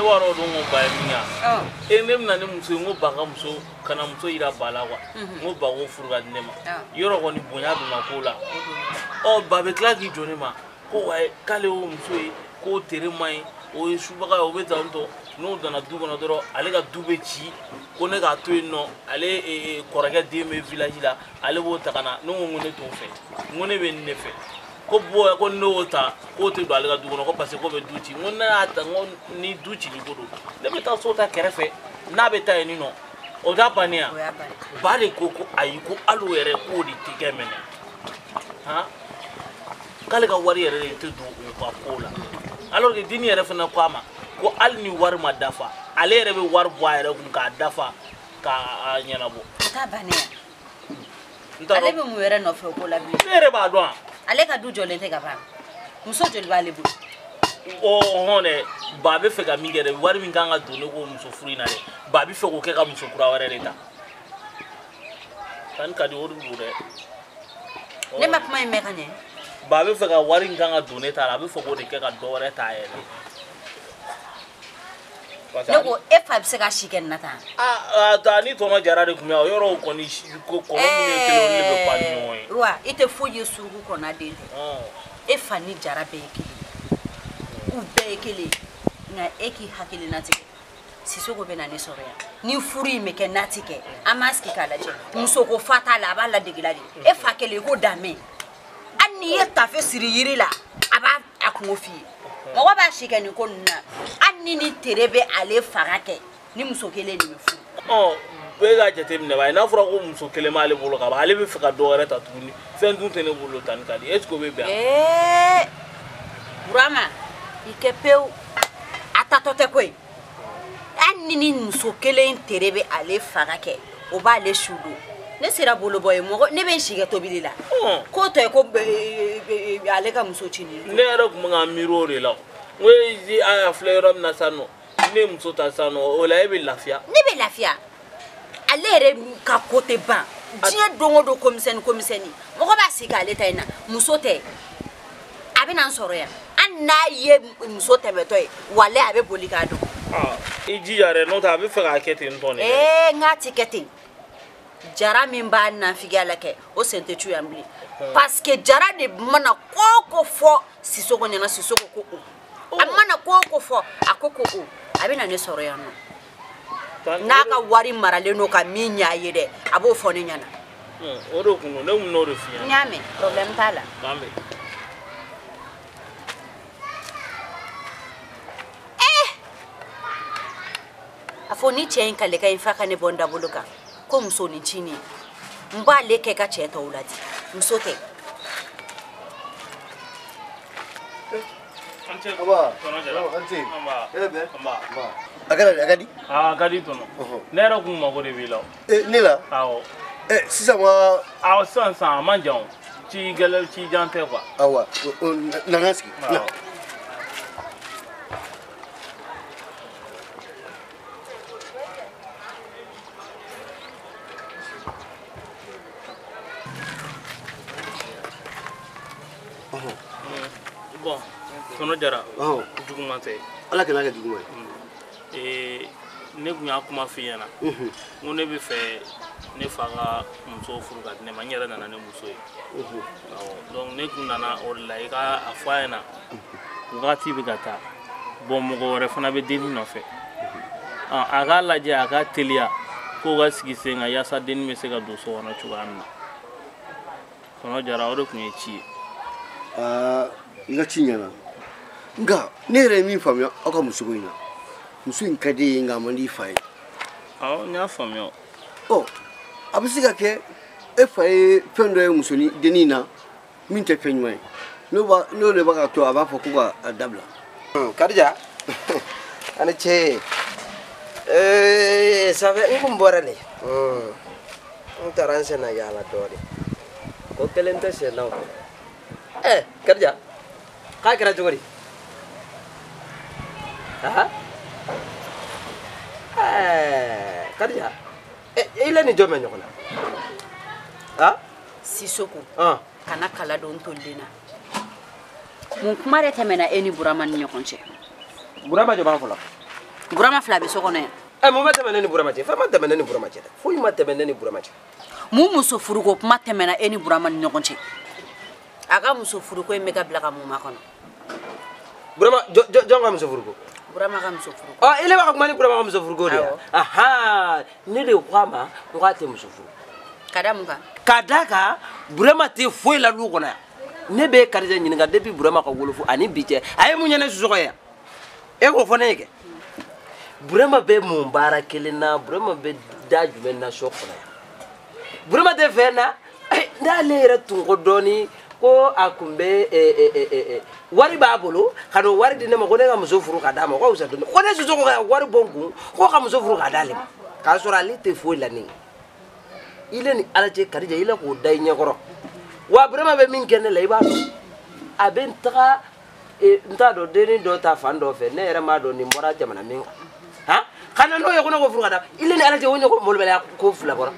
waro don mo ba minya nem na ne muso ngo baga muso kana muso ira bala wa ngo bago furuga nema yoro ko ni bonya do na kola o ba be kla ki joni ma ko wa kale o muso ko tere mai o subaga o be zanto no dana dugo na doro ale ga dube ci ko ne ga to no ale korage de me village la ale bo takana no ngone to fe ngone be ne fe ko boya ko no ta ko te do ale ga dugo no ko parce ko be duci ngona ata ngon ni duci ni godo de be ta sota kerefe na be ta ni no o da pania bare ko ayi ko alu ere ko di tigemene ha kale ga wari ere te do ko kola alors que dini ere fana ko ama ko alni war ma dafa ale ere be war boya ere ka dafa ka nyana bo ta bania ale be mu ere no fe ko la bi ere ba do ale ka du jole te ka ba muso jole ba le bu o hone ba be fe ka mingere war mi nganga do ne ko muso furi na re ba bi fe ko ke ka muso kura ware reta kan ka di wodu bude ne ma kuma me kanye ba be fe ka war nganga do ne ta la be fe ko de ke ka do ware ta ere Loko F5 se ka shiken nata. Ta ni tono jara de kumya yoro ko ni ko ko ni kelo ni be pa ni Roi, ite foye suru ko na de. F ni jara be ekele. U be ekele. Na eki hakili natike. Sisoko be na ni soro ya. Ni furi me ke natike. Amaski kala je. Musoko fata la ba la digiladi. F akele ko dame. Ani yeta fe siri yiri la. Aba akungofi. Mo ba shikeni ko na anni ni terebe ale farake ni muso kele ni fu be ga jete mi ne ba na fura ko muso kele ma ale bolo ka ba ale be fika do re ta tuni fen dun tene bolo tan ka di est ko be bia Burama ikepeu atatote ko anni ni muso kele terebe ale farake o ba le shudo ne sera bolo boy mo ne ben shige to bilila ko to ko ale ka muso chini ne ra ko nga miro re la we di aya fleuram na sano ne muso ta sano o la e be lafia ne be lafia ale re ka kote ban die dongo do komiseni mo ko ba sika ale ta ina muso te abina nsoro ya anna ye muso te beto e wale abe bolikado iji yare no ta be fe ka kete ntone ngati kete jara min ba na figala ke o sente tu yambli parce que jara de mana koko fo sisoko nyana sisoko ko amana koko fo akoko o abina ne soro ya no na ka wari marale no ka minya yede abo fo ne nyana o do kuno ne mu no re fi nyame problem tala bambe afo ni chen kale ka infaka ne bonda buluka ko muso ni chini mba leke ka cheta ulati musote aba anti ebe agadi agadi tono nera ku ma ko de bila nila awo sisa ma awo san manjao ci galal ci jante quoi awa nangaski bon tono jara duguma te ala kana ga duguma ne kunya kuma fi yana ngo ne be fe ne faga muso furuga ne manyara nana ne muso yi donc ne kunna na orla ka afwa yana ngati be gata bon mo gore fana be deni no fe aga laje aga telia ko ga sigi senga yasa deni me se ga do so wana chuganna tono jara ore kunye chi nga chinyana nga nere mi famyo aka musugoina musu nkade nga mandi fai nya famyo abisiga ke e fai fendo e musoni denina min te fenyai no le baka to aba fo ko dabla kadja ana che sabe ngum borale taranse na yala dori ko kelente se law kadja ka kira jogori kadja ile ni jome nyokona sisoko kana kala don tollina mun kumare temena eni buraman nyokonche burama jo ba fola burama fila bɛ so kɔnɔ yan. Mun ma tɛmɛ ne ni burama cɛ fɛn ma tɛmɛ ne ni burama cɛ dɛ foyi ma tɛmɛ ne ni burama cɛ. Mun muso furuko kuma tɛmɛna e ni burama ni ɲɔgɔn cɛ a ka muso furuko in bɛ ka bila ka mun ma kɔnɔ. Burama jɔn ka muso furuko. burama ka muso furu. Ile b'a ka kuma ni burama ka muso furuko de. Aha ne de ko a ma n k'a tɛ muso furu. Ka da mun kan. Ka da kan burama tɛ foyi la du kɔnɔ yan. Ne bɛ Kadija ɲininka depuis burama ka wolofu ani bi cɛ a ye mun ɲɛ ne susɔgɔ yan. E k'o fɔ ne ye kɛ. Burama bɛ mun baara kelen na burama bɛ da jumɛn na so kɔnɔ yan. Burama tɛ fɛn na n'ale yɛrɛ tun ko dɔɔni ko a kun bɛ wari b'a bolo ka n'o wari di ne ma ko ne ka muso furu ka d'a ma ko wusa dɔɔni ko ne susɔgɔ ka wari bɔ n kun ko ka muso furu ka d'ale ma k'a sɔrɔ ale tɛ foyi la ne ye. Ile ni Ala cɛ Kadija ile k'o da i ɲɛkɔrɔ wa burama bɛ min kɛ ne la i b'a dɔn a bɛ n taga n t'a dɔn denni dɔ ta fan dɔ fɛ ne yɛrɛ m'a dɔn nin bɔra jamana min kan ka na n'o ye ko ne ko furu ka da ile ni Ala cɛ o ɲɛ ko molobaliya ko fila bɔra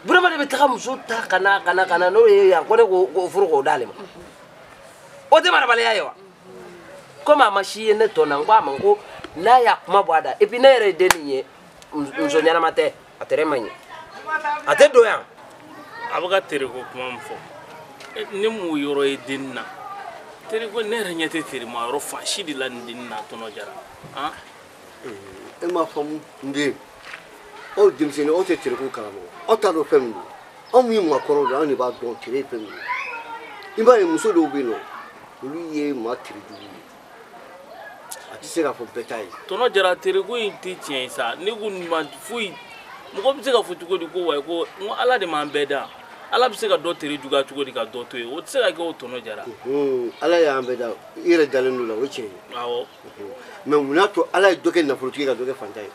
burama de bɛ taga muso ta ka na n'o ye yan ko ne ko furu k'o d'ale ma o tɛ marabaliya ye wa komi a ma si ye ne tɔ na n ko a ma ko n'a y'a kuma bɔ a da et puis ne yɛrɛ ye den nin ye muso ɲɛnama tɛ a tɛrɛ man ɲi a tɛ don yan. A bɛ ka tereko kuma min fɔ ne m'o yɔrɔ ye den na tereko ne yɛrɛ ɲɛ tɛ terima yɔrɔ fan si de la nin den na Tɔnɔ Jara. E m'a faamu n den aw denmisɛnnin aw tɛ tereko kalama aw t'a dɔn fɛn min don anw min maakɔrɔw don anw de b'a dɔn tere ye fɛn min ye i b'a ye muso dɔw bɛ yen nɔ olu ye maa tere jugu ye a tɛ se k'a fɔ bɛɛ ta ye. Tɔnɔ Jara tereko in tɛ tiɲɛ ye sa ne ko ma foyi mɔgɔ bɛ se ka fɔ cogo di ko wa ko n ko Ala de m'an bɛɛ da Ala bɛ se ka dɔ tere juguya cogo di ka dɔ to ye o tɛ se ka kɛ o Tɔnɔ Jara. Ala y'an bɛɛ da i yɛrɛ dalen don la o ye tiɲɛ ye. Awɔ. mais mun y'a to Ala ye dɔ kɛ nafolotigi ka dɔ kɛ fantan ye.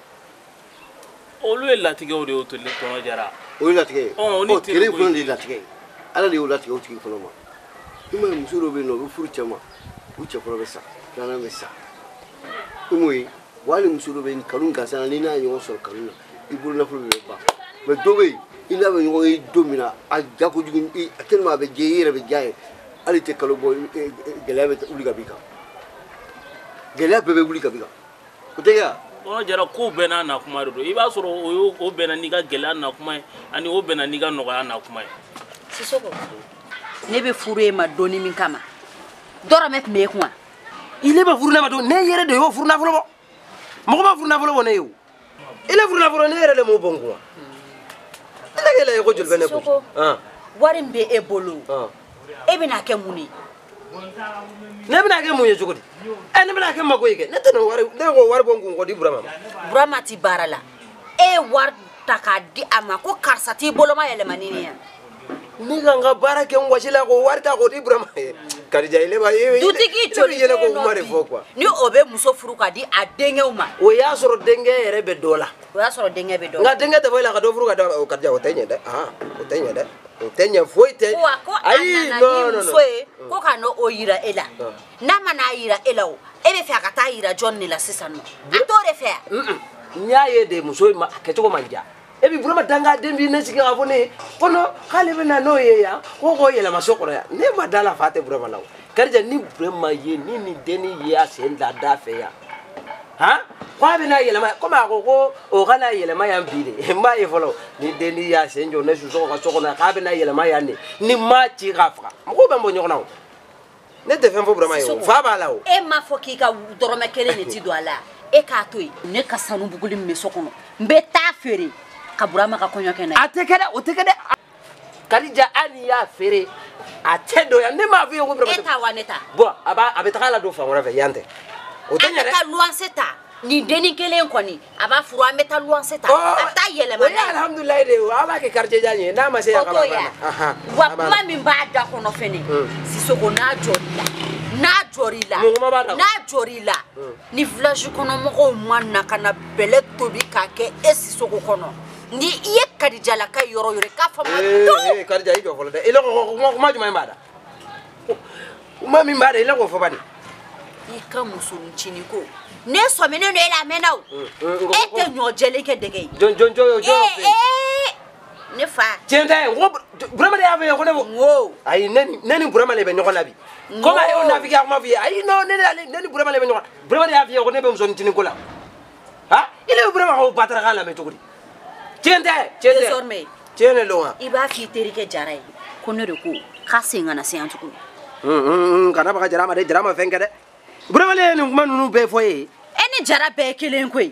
Olu ye latigɛw de y'o to Tɔnɔ Jara. O ye latigɛ ye tere in fana de ye latigɛ ye Ala de y'o latigɛ o tigi fana ma i ma ye muso dɔw bɛ yen nɔ u bɛ furu cɛ ma u cɛ fɔlɔ bɛ sa filanan bɛ sa i m'o ye wa hali muso dɔw bɛ yen kanu gansan na n'i n'a ye ɲɔgɔn sɔrɔ kanu na i bolo nafolo bɛ ban mais dɔw bɛ yen i n'a bɛ ɲɔgɔn ye don min na a ja kojugu tellement a bɛ diya i yɛrɛ bɛ diya ye hali tɛ kalo bɔ gɛlɛya bɛ wuli ka b'i kan gɛlɛya bɛɛ bɛ wuli ka b'i kan o tɛ kɛ wa. Tɔnɔ Jara ko bɛɛ n'a na kuma de don i b'a sɔrɔ o bɛnna n'i ka gɛlɛya na kuma ye ani o bɛnna n'i ka nɔgɔya na kuma ye. Sisoko ne bɛ furu e ma donni min kama dɔrɔmɛ tun bɛ e kun wa. Ile bɛ furu ne ma don ne yɛrɛ de y'o furu nafolo bɔ mɔgɔ ma furu nafolo bɔ ne ye o ile furu nafolo ne yɛrɛ de m'o bɔ n kun wa. Ile kɛlɛ ye ko joli bɛ ne kun. Sisoko wari min bɛ e bolo e bɛna kɛ mun ye. Ne bɛna kɛ mun ye cogo di ne bɛna kɛ mako ye kɛ ne tɛ ne ko wari bɔ n kun k'o di Burama ma. Burama ti baara la e ye wari ta k'a di a ma ko karisa t'i boloma yɛlɛma ni nin ye. Ne kan ka baara kɛ n wɔsi la k'o wari ta k'o di Burama ye Kadija ile ba ye dutigi joli yɛlɛ ko kuma de fɔ quoi. Ni o bɛ muso furu ka di a denkɛw ma. O y'a sɔrɔ denkɛ yɛrɛ bɛ dɔ la. O y'a sɔrɔ denkɛ bɛ dɔ Nka la. denkɛ tɛ foyi la ka dɔ furu ka da Kadija o tɛ ɲɛ dɛ o tɛ ɲɛ dɛ o tɛ ɲɛ foyi tɛ. Ko a nana ni muso ye ko ka n'o yira e la n'a ma n'a yira e la o e bɛ fɛ a ka taa yira jɔn de la sisan nɔ a t'o de fɛ yan. N y'a ye de muso in ma a kɛcogo man diya e bi Burama danga den bi ne sigi k'a fɔ ne ye ko non k'ale bɛ na n'o ye yan ko k'o yɛlɛma so kɔnɔ yan ne ma da la fa tɛ Burama la o Kadija ni Burama ye ni nin dennin ye a sen da da fɛ yan ko a bɛ n'a yɛlɛma komi a ko ko o ka n'a yɛlɛma yan bi de n b'a ye fɔlɔ ni dennin y'a sen jɔ ne susɔgɔ ka so kɔnɔ k'a bɛ n'a yɛlɛma yan de ni maa ci k'a faga mɔgɔw bɛ n bɔ ɲɔgɔn na o ne tɛ fɛn fɔ Burama ye o fa b'a la o. E m'a fɔ k'i ka dɔrɔmɛ kelen de ti don a la e k'a to yen ne ka sanu buguli min bɛ so kɔnɔ n bɛ taa feere ka Burama ka kɔɲɔ kɛ n'a ye. A tɛ kɛ dɛ o tɛ kɛ dɛ Kadija hali n'i y'a feere a tɛ don yan ne m'a fɔ i ye ko Burama tɛ. E ta wa ne ta. Bon a bɛ taga la don fan wɛrɛ fɛ yan tɛ o tɛ ɲɛ dɛ. An bɛ taa luwanse ta nin dennin kelen kɔni a b'a furu an bɛ taa luwanse ta a bɛ taa yɛlɛma n'a ye. O ye alhamdulilayi de ye o a b'a kɛ quartier jan ye n'a ma se yan ka ban wa kuma min b'a da kɔnɔ fɛnɛ Sisoko n'a jɔr'i la ni village kɔnɔ mɔgɔw ma na ka na bɛlɛ tobi k'a kɛ e Sisoko kɔnɔ ni i ye Kadija la ka yɔrɔ yɔrɔ k'a fɔ ma to. Kadija i jɔ fɔlɔ dɛ i la kuma jumɛn b'a da kuma min b'a da i la k'o fɔ bani. I ka musonicinin ko ne sɔminen do e la a mɛnna o e tɛ ɲɔ jɛlen kɛ dɛgɛ ye. jɔn ne fa. tiɲɛ tɛ n ko Burama de y'a fɔ n ye ko ne ko ayi ne ni Burama de bɛ ɲɔgɔn na bi komi a y'o nafiki a kuma f'i ye ayi non ne ni Burama de bɛ ɲɔgɔn na Burama de y'a f'i ye ko ne bɛ musonicinin ko la il est vraiment au battre la méthode. Tiens, désormais tiens le loin. Il va fitter que Jaray, qu'on est de coup, casser un assaillant tout. Canaba Jarama de Drama Fengade. Brevale, nous béfoyer. Any Jarabe killing quay.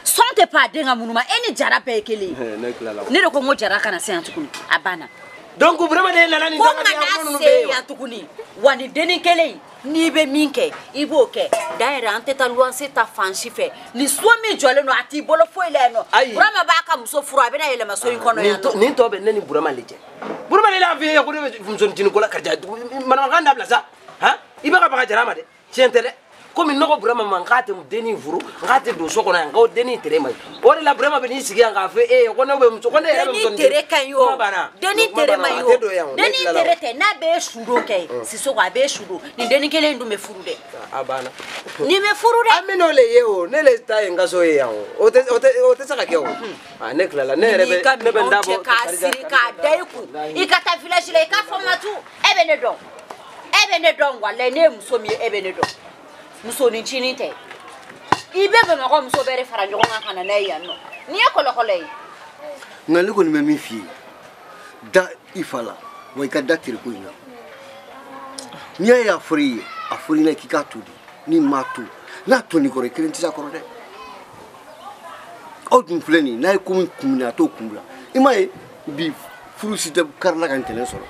Sonte pas denga munuma, any Jarabe killing. Never come Jaraka and Saint Abana. Donc, Brevale, la Tukuni, one didn't kill Nibe Minke, Iboke, Daira Anteta Luanse ta fancy fair. Ni swami Joleno ati bolo foileno. Brama Bakam so frabena elema so in corner. Ninto Benny Burama Liche. Burma la vie, I could have from Tinicola Kaja, Managanda Plaza, huh? Ibaka Jaramade, Centere. Come no Brahma Mangatum, Denny Vuru, Rate do Sokona and go Denny Trema. Or la Brahma Benisi and Cafe, one of them to one Tereka you, Denny Terema, Denny Terete, Nabe Shuruke, Sisoa Be Shuru, Denny Kellen do me Furude. Abana. Nime Furude, I mean, only Nele dying Gasoya, or Tesakio, a Necla, never double Casirica, Deku, Icata Village like a from Matu, Ebenedon. Ebenedon, while they name so me Ebenedon. Musoni chinite. Ibebe mako muso bere faranjonga kana na yano. Niya kolokole. Ngaliko nimemifi. Da ifala. Waika datiri kuina. Niya ya afuri na kikatudi. Ni matu. Na to ni kore kelenti za korode. Odun fleni na kumina to kumla. Imae bi furusite karla kan tele soro.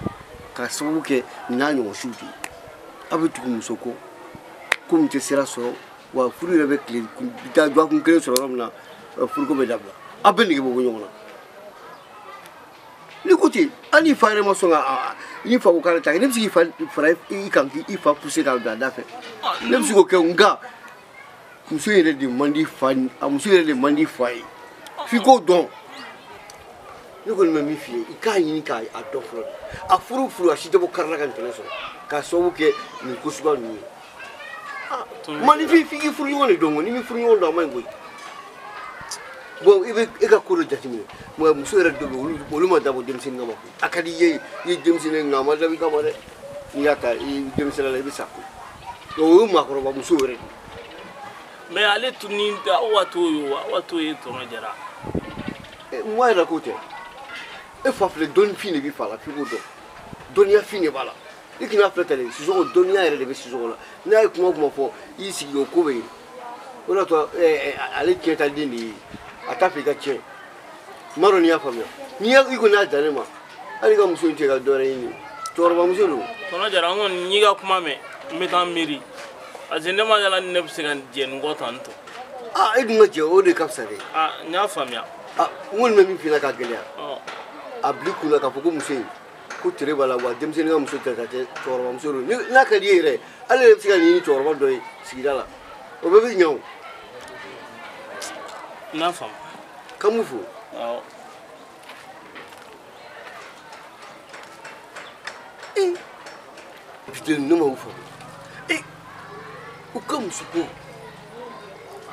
Ka sabu ke nani wo shuti. Abitu musoko. Comme tu seras sur ou fruit avec les doigts qu'on crée sur l'homme là, fruit comme d'abord. À peine que vous voyez là. Écoutez, on y fait vraiment son il faut qu'on ait même si il faut pousser dans le d'affaires. Même si aucun gars, monsieur il est de mandi fan, monsieur il est de mandi faille. Figo donc. Nous qu'on me méfie, il caille ni caille à deux fois. À fruit à chiter vos carnets quand tu les sors. Car ça vous que nous couchons nous. Magnifique, il faut y aller donc, il faut y aller dans ma boîte. Bon, il va courir d'attimer. Moi, monsieur est de l'eau, d'abord, de m'enseigner. Acadie, il démissionne, n'a pas d'avis comme elle. Il a qu'à démissionner à la ça. Oh, ma croix, monsieur. Mais allez tourner à Ouatou et Tonajara. Moi, la côté. Il faut appeler Don Fini, il faut la figure d'eau. Donia Fini, voilà. Il qui n'a pas fait si je donne à les décisions là. N'a pas comment faire ici au Kobe. On a toi aller qui est à dîner à taper gâché. Maronia famille. Ni a eu qu'on a d'aller moi. Allez comme monsieur tu as donné. Tu vas monsieur nous. On a déjà on n'y a comment mais en mairie. À Geneva la 9 secondes Jen Gotanto. Ah il m'a dit au de capsare. Ah n'a famille. Ah on même fina ka gelea. Ah bliku la ka poko monsieur. Kutire bala wa demsenga muso takate chorwa muso ni na ka diere ale psika ni chorwa do sigidala o bebe nyaw na fam kamufu putain no ma ufa o kamusu ko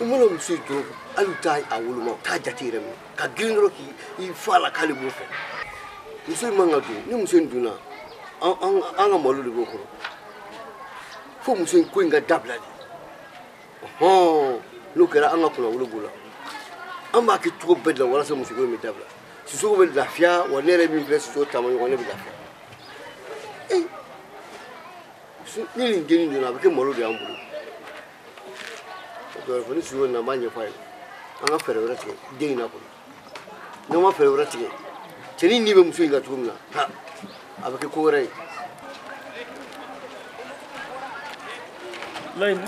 o mo no muso to alu tai awulu ma ka jatire mi ka gindro ki I fala kali bo fe Monsieur Mangatu, nous sommes duna. En molo de beaucoup. Faut monsieur Quinga Dabla. Oh, look at Angapula Ulugula. I'm back to trop bed, or some monsieur Dabla. Si so well la fia, or never been blessed to time on every day. Nearly getting you now became Molo de Ambu. For this you will not file. I'm a favorite, getting up. No more favorite. Cheni ni be muso inga tumla ha abake kore lain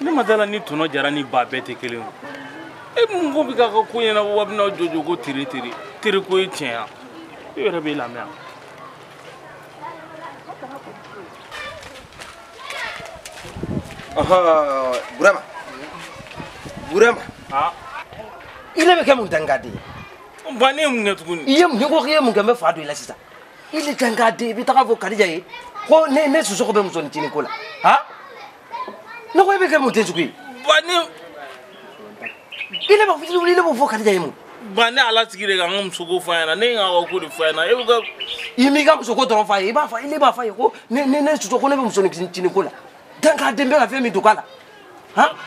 ni madala ni tuno jara ni ba bete kelen e mungo bi ka ko yena wabna jojo ko tiri ko tien e rebe la mia aha burama ah ile be kamun tangade Bani mungetukuni. Iyem ni ko yem ngambe fa do ila sisa. Ile tangade bi taka vo kadija yi. Ko ne suso ko be musoni tini kola. Ha? No ko be ke mutenzu ki. Bani ile ba fiti ile bo vo kadija yi mu. Bani ala tigire ga ngam sugo fa yana ne nga ko di fa yana. E ga imi ga muso ko don fa yi ba fa ile ba fa yi ko ne suso ko ne be musoni tini kola. Tangade be ga fe mi dukala.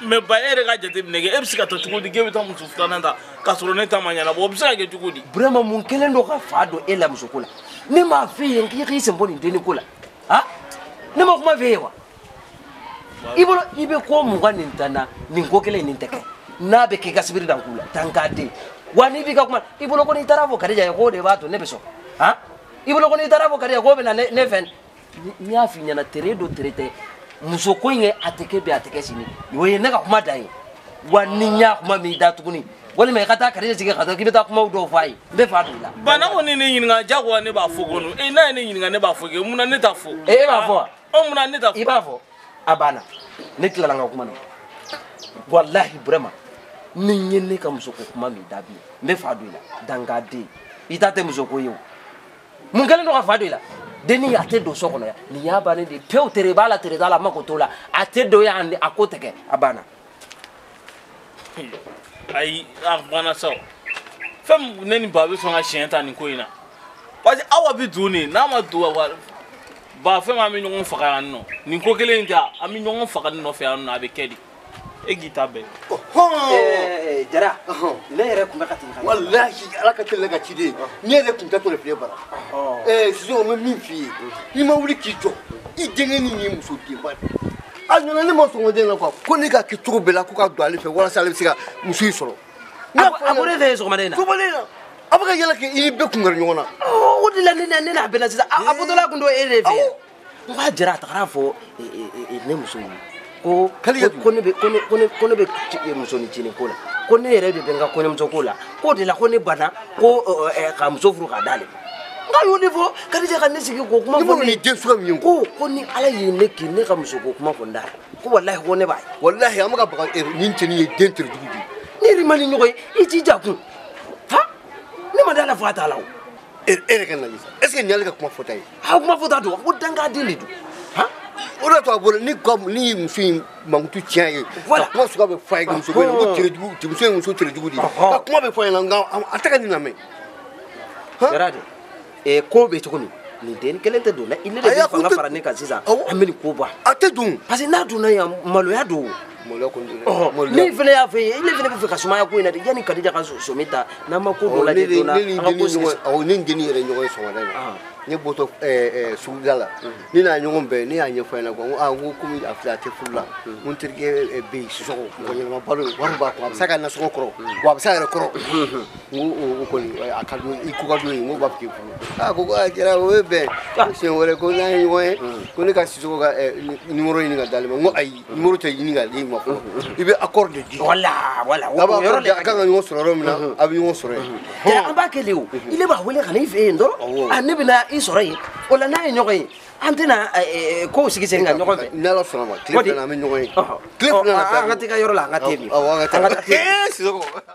mais ba e yɛrɛ ka jateminɛ kɛ e bɛ se ka taa cogo di k'e bɛ taa muso filanan ta k'a sɔrɔ ne ta ma ɲɛnabɔ o bɛ se ka kɛ cogo di. Burama mun kelen don ka fa don e la musoko la ne m'a f'e ye k'i sen bɔ nin denni ko la ne ma kuma f'e ye wa i bolo i bɛ ko mugan nin ta n na nin ko kelen nin tɛ kɛ n'a bɛ k'i ka sibiri dan k'u la tan k'a den wa n'i b'i ka kuma i bolo ko n'i taara fɔ Kadija ye k'o de b'a to ne bɛ sɔn i bolo ko n'i taara fɔ Kadija k'o bɛ na ne fɛ n y'a f'i ɲɛna tere don tere tɛ muso ko in ye a tɛ kɛ bi a tɛ kɛ sini o ye ne ka kuma dan ye wa ni n y'a kuma min da tuguni walima i ka taa Kadija sigi ka taa k'i bɛ taa kumaw dɔw fɔ a ye n bɛ fa don i la. Bana kɔni ne ɲininka jagoya ne b'a fɔ kɔnɔ n'a ye ne ɲininka ne b'a fɔ kɛ mun na ne t'a fɔ. E b'a fɔ wa. Mun na ne t'a fɔ. I b'a fɔ a banna ne tilala n ka kuma na walahi Burama ni n ye ne ka muso ko kuma min da bi n bɛ fa don i la dangaden i ta tɛ muso ko ye o mun kɛlen don ka fa don i la denni a tɛ don so kɔnɔ yan nin y'a bannen de pewu tere b'a la tere t'a la a ma ko t'o la a tɛ don yan a ko tɛ kɛ a banna. Ayi a banna sa fɛn ne ni ba bɛ sɔn ka siɲɛ ta nin ko in na parce que aw bɛ don nin n'a ma don ba fɛn min an bɛ ɲɔgɔn faga yan nɔ nin ko kelen in tɛ an bɛ ɲɔgɔn faga nin nɔfɛ yan nɔ a bɛ kɛ de e k'i ta bɛɛ. Jara ne yɛrɛ tun bɛ ka tɛmɛ. Walahi ala ka teli ka ciden ne yɛrɛ tun tɛ to le filɛ bara sisan o bɛ min f'i ye n'i ma wuli k'i jɔ i denkɛ ni ye muso denba de a nana ne ma sɔn o den na quoi ko ne ka kɛ cogo bɛɛ la ko ka don ale fɛ walasa ale bɛ se ka muso in sɔrɔ. a ko ne fɛ yen sɔgɔmada in na. sɔgɔmada in na a bɛ ka yɛlɛ k'i ni bɛɛ kun gɛrɛ ɲɔgɔn na. o de la ne n'a bɛnna sisan a bɔtɔla kun don e de fɛ yen n k'a Jara a tagara fɔ ne muso ye ko ne bɛ muso ni cinin ko la ko ne yɛrɛ de bɛ n ka kɔɲɔmuso ko la k'o de la ko ne banna ko ka muso furu k'a d'ale n k'a y'o de fɔ Kadija ka ne sigi k'o kuma fɔ ne ye den suguya min ye ko ni ala ye ne k'i ne ka muso ko kuma fɔ n da ko walahi ko ne b'a ye walahi an bɛ ka baga nin cɛnin ye den tere jugu de ne yɛrɛ ma ni ɲɔgɔn ye i t'i ja kun ne ma da la fɔ a t'a la o e yɛrɛ ka nali sa est ce que nin y'ale ka kuma fɔta ye kuma fɔta don ko dangaden de don o de to a bolo ni muso in mankutu tiɲɛ ye ka kuma suguya bɛ f'a ye muso bɛ ko tere muso ye muso tere jugu de ye ka kuma bɛ f'a ɲɛna nka a tɛ ka nin lamɛn. Jara de ko bɛ cogo min nin den kelen tɛ don dɛ i ne de bɛ fanga fara ne kan sisan an bɛ nin ko bɔ a tɛ don parce que n'a donna yan maloya don maloya kɔni don ne fana y'a fɔ e ye ne fana bɛ fɛ ka sumaya ko in na de yanni Kadija ka somi ta n'an ma ko dɔ lajɛ joona an ka ko sigi ne ni denni yɛrɛ ɲɔgɔn ye sɔgɔmada in na ne bɔtɔ suguda la ne n'a ɲɔgɔn bɛɛ ne y'a ɲɛfɔ ɲɛna quoi n ko komi a filɛ a tɛ furu la n terikɛ bɛ yen sisɔgɔ mɔgɔ ɲɛnama balo wari b'a kun a bɛ se ka nasɔngɔ kɔrɔ wa a bɛ se a yɛrɛ kɔrɔ n ko o kɔni a ka di i ko ka di n ko b'a fɔ k'i furu a ko Jara o ye bɛn siɲɛ wɛrɛ ko n'an ye ɲɔgɔn ye ko ne ka sisɔgɔ ka numéro ɲini ka d'ale ma n ko ayi numéro tɛ ɲini ka di ma fɔlɔ i bɛ accord de di wala a kan ka ɲɔgɔn sɔrɔ yɔrɔ min na a bɛ ɲɔgɔn sɔrɔ yen an b'a kɛ de o i le b'a wele ka na i fɛ yen dɔrɔn ne bɛna i sɔrɔ yen o la n'a ye ɲɔgɔn ye an tɛna kow sigi sen kan ɲɔgɔn fɛ ni Ala sɔnna ma tile fila an bɛ ɲɔgɔn ye tile fila an ka t'i ka yɔrɔ la an ka tɛ bi